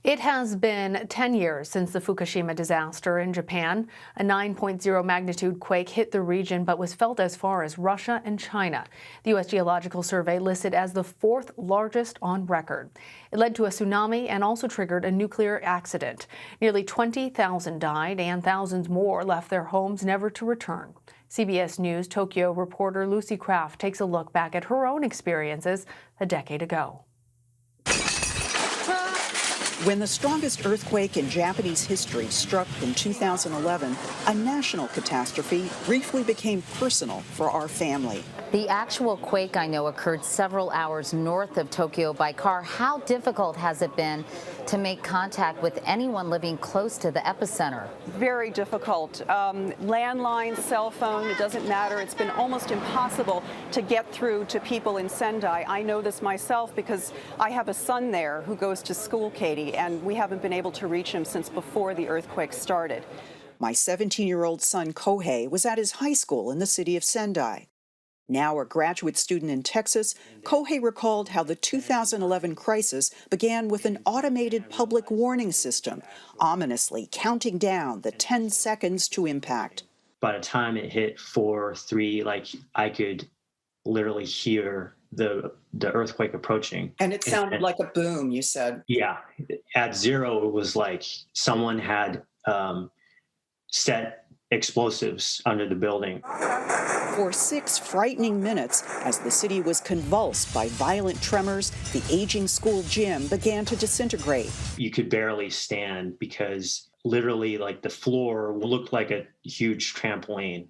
It has been 10 years since the Fukushima disaster in Japan. A 9.0 magnitude quake hit the region but was felt as far as Russia and China. The U.S. Geological Survey listed as the fourth largest on record. It led to a tsunami and also triggered a nuclear accident. Nearly 20,000 died and thousands more left their homes never to return. CBS News Tokyo reporter Lucy Kraft takes a look back at her own experiences a decade ago. When the strongest earthquake in Japanese history struck in 2011, a national catastrophe briefly became personal for our family. The actual quake, I know, occurred several hours north of Tokyo by car. How difficult has it been to make contact with anyone living close to the epicenter? Very difficult. Landline, cell phone, it doesn't matter. It's been almost impossible to get through to people in Sendai. I know this myself because I have a son there who goes to school, Katie, and we haven't been able to reach him since before the earthquake started. My 17-year-old son, Kohei, was at his high school in the city of Sendai. Now a graduate student in Texas, Kohei recalled how the 2011 crisis began with an automated public warning system, ominously counting down the 10 seconds to impact. By the time it hit 4, 3, I could literally hear the earthquake approaching. And it sounded like a boom, you said. Yeah. At 0, it was like someone had set explosives under the building. For 6 frightening minutes, as the city was convulsed by violent tremors, the aging school gym began to disintegrate. You could barely stand because literally the floor looked like a huge trampoline.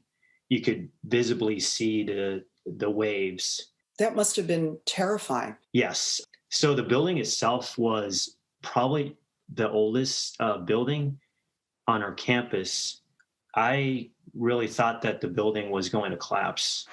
You could visibly see the waves. That must have been terrifying. Yes. So the building itself was probably the oldest building on our campus. I really thought that the building was going to collapse.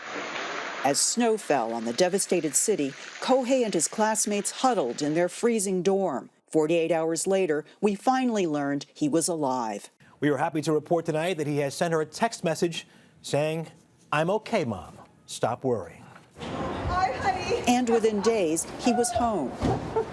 As snow fell on the devastated city, Kohei and his classmates huddled in their freezing dorm. 48 hours later, we finally learned he was alive. We are happy to report tonight that he has sent her a text message saying, "I'm okay, Mom. Stop worrying." Hi, honey. And within days, he was home. Oh,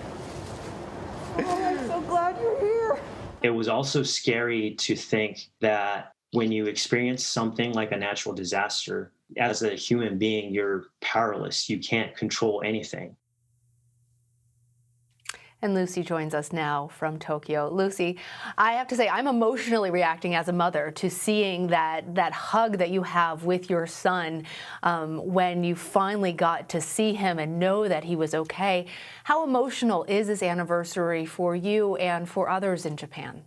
I'm so glad you're here. It was also scary to think that when you experience something like a natural disaster, as a human being, you're powerless. You can't control anything. And Lucy joins us now from Tokyo. Lucy, I have to say, I'm emotionally reacting as a mother to seeing that hug that you have with your son when you finally got to see him and know that he was okay. How emotional is this anniversary for you and for others in Japan?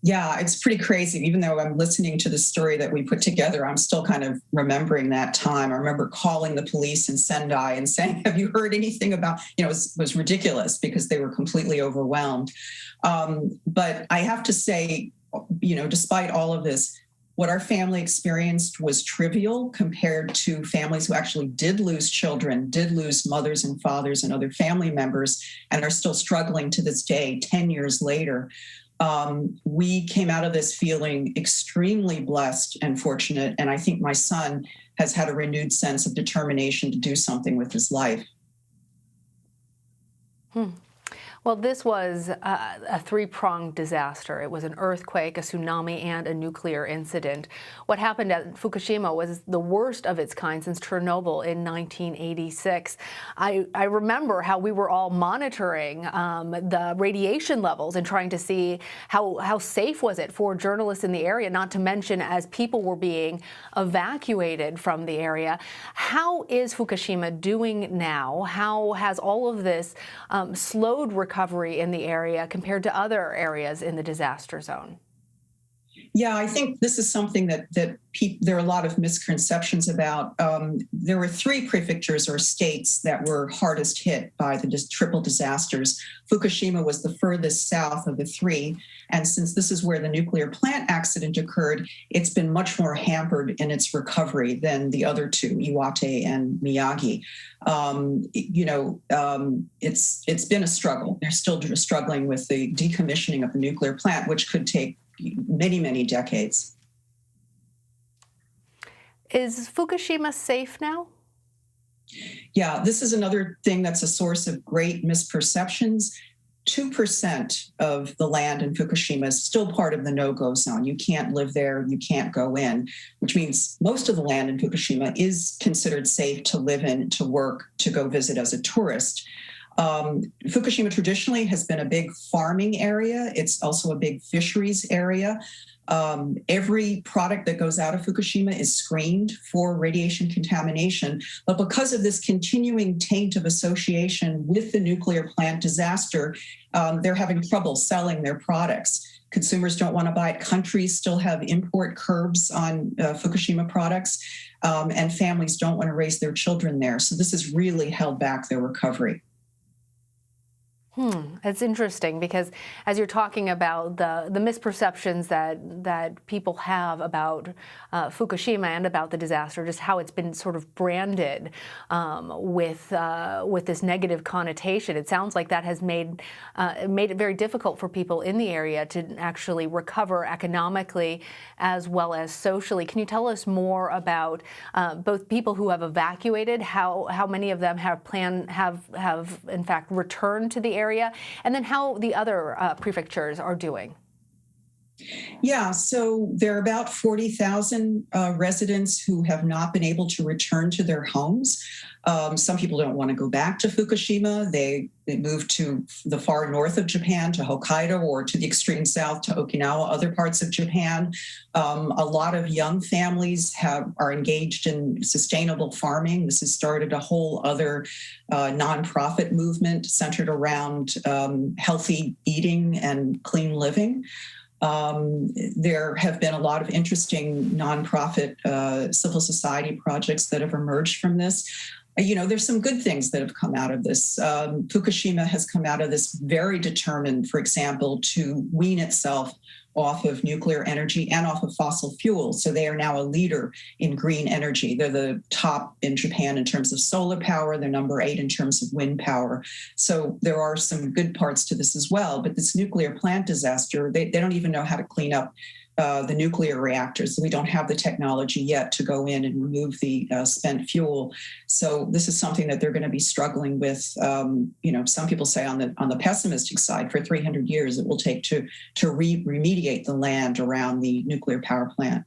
Yeah, it's pretty crazy. Even though I'm listening to the story that we put together, I'm still kind of remembering that time. I remember calling the police in Sendai and saying, "Have you heard anything about," it was ridiculous because they were completely overwhelmed. But I have to say, despite all of this, what our family experienced was trivial compared to families who actually did lose children, did lose mothers and fathers and other family members, and are still struggling to this day, 10 years later. We came out of this feeling extremely blessed and fortunate, and I think my son has had a renewed sense of determination to do something with his life. Well, this was a three-pronged disaster. It was an earthquake, a tsunami, and a nuclear incident. What happened at Fukushima was the worst of its kind since Chernobyl in 1986. I remember how we were all monitoring the radiation levels and trying to see how safe was it for journalists in the area, not to mention as people were being evacuated from the area. How is Fukushima doing now? How has all of this slowed recovery in the area compared to other areas in the disaster zone? Yeah, I think this is something that there are a lot of misconceptions about. There were 3 prefectures or states that were hardest hit by the triple disasters. Fukushima was the furthest south of the 3. And since this is where the nuclear plant accident occurred, it's been much more hampered in its recovery than the other 2, Iwate and Miyagi. It's been a struggle. They're still struggling with the decommissioning of the nuclear plant, which could take many, many decades. Is Fukushima safe now? Yeah, this is another thing that's a source of great misperceptions. 2% of the land in Fukushima is still part of the no-go zone. You can't live there, you can't go in, which means most of the land in Fukushima is considered safe to live in, to work, to go visit as a tourist. Fukushima traditionally has been a big farming area. It's also a big fisheries area. Every product that goes out of Fukushima is screened for radiation contamination. But because of this continuing taint of association with the nuclear plant disaster, they're having trouble selling their products. Consumers don't want to buy it. Countries still have import curbs on Fukushima products, and families don't want to raise their children there. So this has really held back their recovery. It's interesting because as you're talking about the misperceptions that people have about Fukushima and about the disaster, just how it's been sort of branded with this negative connotation, it sounds like that has made it very difficult for people in the area to actually recover economically as well as socially. Can you tell us more about both people who have evacuated, how many of them have in fact returned to the area, and then how the other prefectures are doing? Yeah, so there are about 40,000 residents who have not been able to return to their homes. Some people don't want to go back to Fukushima. They moved to the far north of Japan, to Hokkaido, or to the extreme south, to Okinawa, other parts of Japan. A lot of young families are engaged in sustainable farming. This has started a whole other nonprofit movement centered around healthy eating and clean living. There have been a lot of interesting nonprofit civil society projects that have emerged from this. There's some good things that have come out of this. Fukushima has come out of this very determined, for example, to wean itself off of nuclear energy and off of fossil fuels. So they are now a leader in green energy. They're the top in Japan in terms of solar power. They're number 8 in terms of wind power. So there are some good parts to this as well. But this nuclear plant disaster, they don't even know how to clean up the nuclear reactors. We don't have the technology yet to go in and remove the spent fuel. So this is something that they're going to be struggling with. Some people say on the pessimistic side, for 300 years it will take to remediate the land around the nuclear power plant.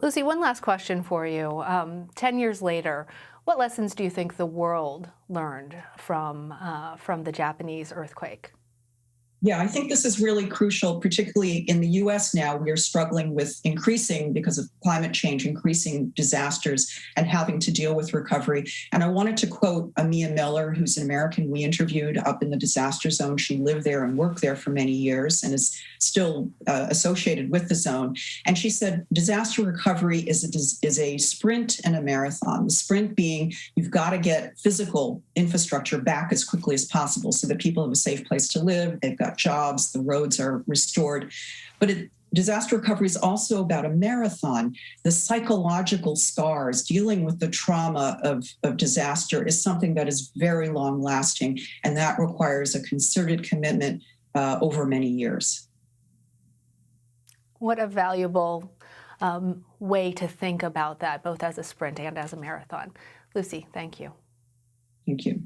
Lucy, one last question for you. 10 years later, what lessons do you think the world learned from the Japanese earthquake? Yeah, I think this is really crucial, particularly in the U.S. now. We are struggling with because of climate change, increasing disasters and having to deal with recovery. And I wanted to quote Amia Miller, who's an American we interviewed up in the disaster zone. She lived there and worked there for many years and is still associated with the zone. And she said, disaster recovery is a sprint and a marathon. The sprint being you've got to get physical infrastructure back as quickly as possible so that people have a safe place to live. They've got jobs, the roads are restored. But disaster recovery is also about a marathon. The psychological scars, dealing with the trauma of disaster is something that is very long lasting, and that requires a concerted commitment over many years. What a valuable way to think about that, both as a sprint and as a marathon. Lucy, thank you. Thank you.